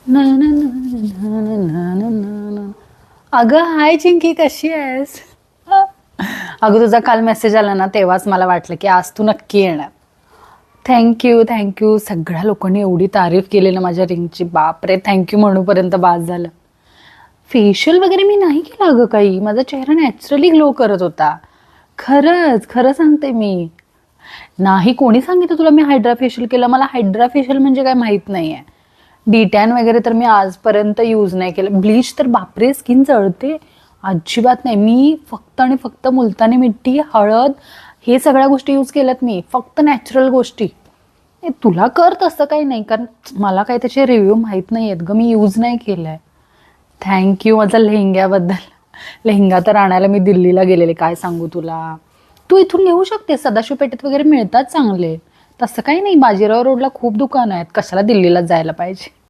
ना ना ना ना ना ना ना ना ना. अगं हाय चिंकी, कशी आहेस? अगं तुझा काल मेसेज आला ना, तेव्हाच मला वाटलं की आज तू नक्की येणार. Thank you thank you. सगळ्या लोकांनी एवढी तारीफ केली ना माझ्या रिंगची, बापरे, थँक्यू म्हणूपर्यंत बास झालं. फेशियल वगैरे मी नाही केलं अगं काही, माझा चेहरा नॅचरली ग्लो करत होता. खरंच खरं सांगते मी. नाही, कोणी सांगितलं तुला मी हायड्रा फेशियल केलं? मला हायड्रा फेशियल म्हणजे काय माहित नाहीये. डिटॅन वगैरे तर मी आजपर्यंत यूज नाही केलं. ब्लीच तर बापरे, स्किन जळते. अजिबात नाही. मी फक्त आणि फक्त मुलतानी मिट्टी, हळद, हे सगळ्या गोष्टी यूज केल्यात मी, फक्त नॅचरल गोष्टी. तुला कर तसं काही नाही, कारण मला काही त्याचे रिव्ह्यू माहीत नाही आहेत गं, मी यूज नाही केलंय. थँक्यू माझा लेहंग्याबद्दल. लेहंगा तर आणायला मी दिल्लीला गेलेले, काय सांगू तुला. तू इथून घेऊ शकते, सदाशिव पेठेत वगैरे मिळतात चांगले. तसं काही नाही, बाजीराव रोडला खूप दुकानं आहेत, कशाला दिल्लीला जायला पाहिजे.